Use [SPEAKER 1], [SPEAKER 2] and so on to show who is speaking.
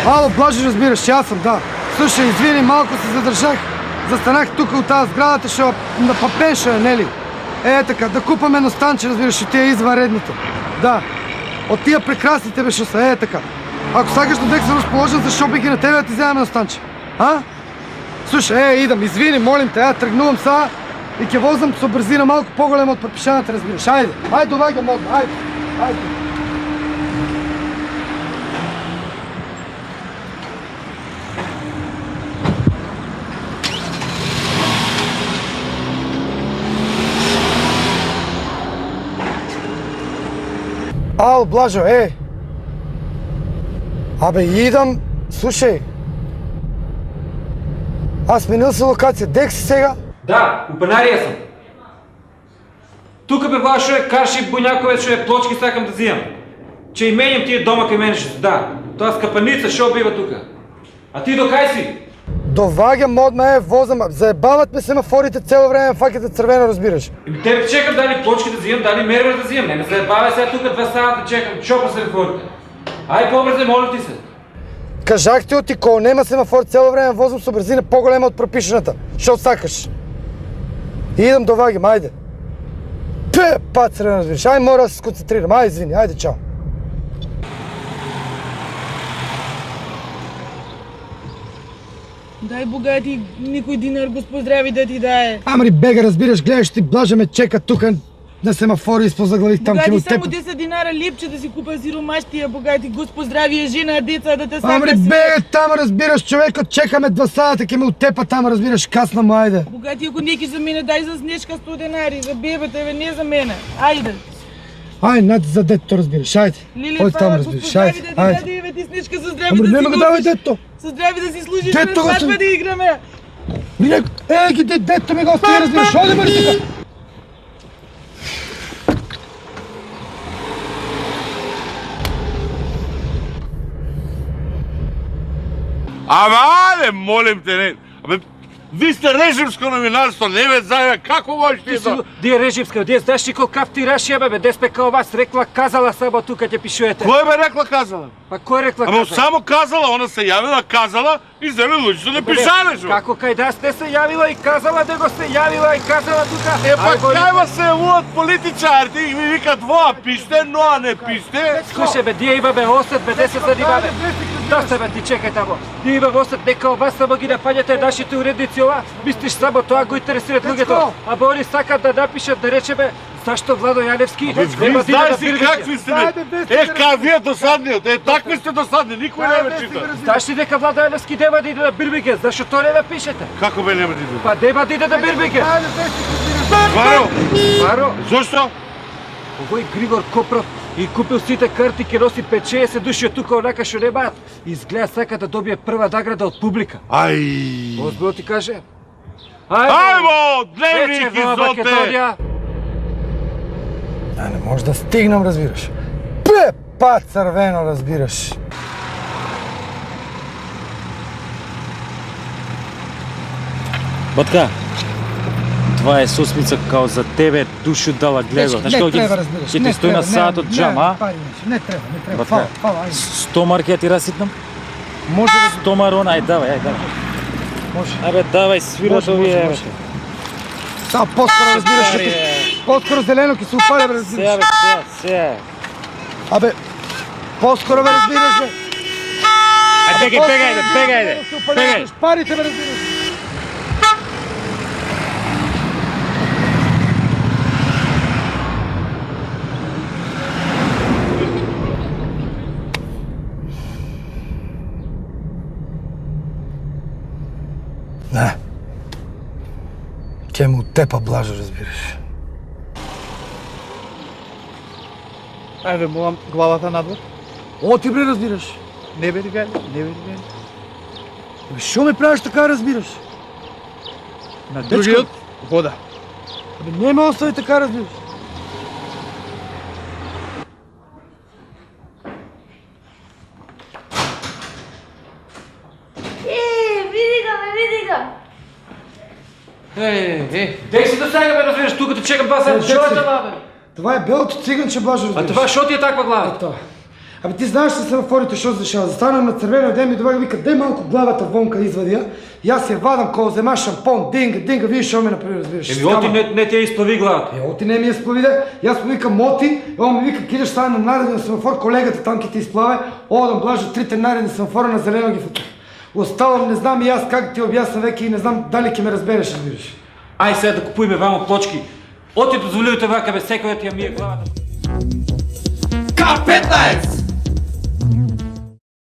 [SPEAKER 1] Ало, Блажо, разбираш, че аз съм, да. Слушай, извини, малко се задържах. Застанах тук от тази сградата, ще на папенша, не ли? Така, да купаме едно станче, разбираш, от тия извънредните. Да. От тия прекрасните беше са, така. Ако сакаш да дек се разположен за шопинг и на тебе да ти вземем едно станче. Слушай, идам, извини, молим те, тръгнувам сега и ке возам с бързина малко по-голема от предпишаната, разбираш. Айде, довага модно, айде. Ало, Блажо, Абе, идам, слушай. Аз сменил си локация, дек си сега?
[SPEAKER 2] Да, у пенария съм. Тука бе Блажо карши бунякове, ще плочки сакам да взимам. Че и меням тия дома към мене ще да. Това скъпаница ще бива тука. А ти докай си?
[SPEAKER 1] Довага модна возам, заебават ме семафорите цяло време, факета цървено, разбираш.
[SPEAKER 2] Тебе чекам дали плочки да взимам, дали мервер да взимам. Не ме заебавай сега тука 2 сата чекам, чопа семафорите. Ай по-бързе, моля ти се.
[SPEAKER 1] Кажах ти от икол, нема семафор цяло време, возам с бързина по-голема от пропишената. Що сакаш? Идам до Вагим, айде. Пат цървено, разбираш. Ай, мора да се сконцентрирам, ай, извини, айде, чао.
[SPEAKER 3] Дай богати, никой динар го поздрави да ти дае.
[SPEAKER 1] Амри бега, разбираш, гледаш ти, Блажа ме чека тука на семафори и спозаглавих там
[SPEAKER 3] богати, само 10 динара липче да си купа сиромащия, богати, го поздрави жена, деца, да те сака.
[SPEAKER 1] Амри бега, там разбираш, човекът чекаме 2 сата, ке ме оттепа там, разбираш, касна му, айде.
[SPEAKER 3] Богати, ако неки за мене, дай за снежка 100 денари, за бебета, бе, не за мене. Айде.
[SPEAKER 1] Ай, над за детето, разбираш, айде.
[SPEAKER 3] Лили, това го поздрави да ти даде, бе, ти снежка за здрави да си
[SPEAKER 1] носиш. Давай детето.
[SPEAKER 3] С здрави да си служиш, на сватба да играме.
[SPEAKER 1] Ги детето ми го остави, разбираш, оди бъде тука.
[SPEAKER 4] Абе, молим те, не. Ви сте режимско новинарство, не бе, заега, како можете да...
[SPEAKER 2] Ди е режимска, ди знаеш ти колкав ти рашия, бе, дес бе као вас рекла, казала саба тука те пишуете.
[SPEAKER 4] Кој бе рекла казала?
[SPEAKER 2] Па кој рекла казала?
[SPEAKER 4] Само казала, она се јавила, казала и взели луѓето да пишале, жо.
[SPEAKER 2] Како кај да сте се јавила и казала, да го сте јавила и казала тука.
[SPEAKER 4] Па кајва се јавуват политичарите и ми викат воа пиште, но не пиште.
[SPEAKER 2] Слушай бе, дие има бе осет, бе 10 за диба бе. Доста бе ти чекай тамо. Дие има осет, нека вас само ги напаѓате нашите уредници ова. Мислиш само тоа го интересират луѓето. А бе они сакат да напишат, да речеме, зашто Владо Јаневски
[SPEAKER 4] нема знаеш си какви сте бе. Ка вие досадниот, такви сте досадни, никој не ме чита.
[SPEAKER 2] Знаеш ли дека Владо Јаневски нема да иде на Бирмингем, зашто тоа не напишете?
[SPEAKER 4] Како бе нема да иде?
[SPEAKER 2] Па нема да иде на Бирмингем.
[SPEAKER 4] Варо? Зошто?
[SPEAKER 2] Овој Григор Копров и купил сите карти, ке носи 5-60 души од тука онака што немаат. Изгледа сака да добие прва награда од публика.
[SPEAKER 4] Ај.
[SPEAKER 2] Озбилно ти каже?
[SPEAKER 4] Ајмо, дневник изоте!
[SPEAKER 1] Не може да стигнам, разбираш. Пат цървено, разбираш.
[SPEAKER 5] Батка, това е сусмица као за тебе, душу дала гледа.
[SPEAKER 1] Не треба, разбираш.
[SPEAKER 5] Ще ти стои на саат од джам, а?
[SPEAKER 1] Не треба.
[SPEAKER 5] Батка, 100 марки ја ти раситнам?
[SPEAKER 1] Може да...
[SPEAKER 5] 100 марона, ај давај.
[SPEAKER 1] Може.
[SPEAKER 5] Абе, давај, свират овие.
[SPEAKER 1] Само по-скоро, разбираш, по-скоро зелено ке се упаля, бе, разбираш.
[SPEAKER 5] Сега.
[SPEAKER 1] Абе, по-скоро, бе, разбираш, бе.
[SPEAKER 5] Бегай.
[SPEAKER 1] Парите, бе, разбираш. Не. Ке му оттепа Блажо, разбираш.
[SPEAKER 6] Айде, молам главата надвор.
[SPEAKER 1] Оти, бре, разбираш.
[SPEAKER 6] Не бе, гај, не бе.
[SPEAKER 1] Шо ме правиш така, разбираш?
[SPEAKER 6] На другиот, вода.
[SPEAKER 1] Не ме остави така, разбираш.
[SPEAKER 7] Види го.
[SPEAKER 2] Дек си да сега, бе, разбираш, тук те чекам 2 сата. Шо е това, бе?
[SPEAKER 1] Това е белото циганче, Блажо, разбираш.
[SPEAKER 2] А това шо ти е таква глава?
[SPEAKER 1] Ето. Абе ти знаеш ли семафорите що се дешава? Застанам на червено, ден ми добавя, вика, дай малко главата вонка извади я. И аз я вадам, кога взема шампон, динга, виж що ме направи, разбираш.
[SPEAKER 2] Оти не ти я изплави главата.
[SPEAKER 1] Оти не ми я сплави, да. И аз му викам, Моти, он ми вика, кидаш стане на нареден семафор, колегата там ки ти изплаве, одам блажа трите наредни семафора на зелено ги футах. Оставам, не знам и аз как ти обясна веки и не знам дали ки ме разбереш, разбираш.
[SPEAKER 2] Ай сега да купуеме вамо плочки. Оти дозволивате вака бе, секој да ти ја мие главата.
[SPEAKER 6] K15!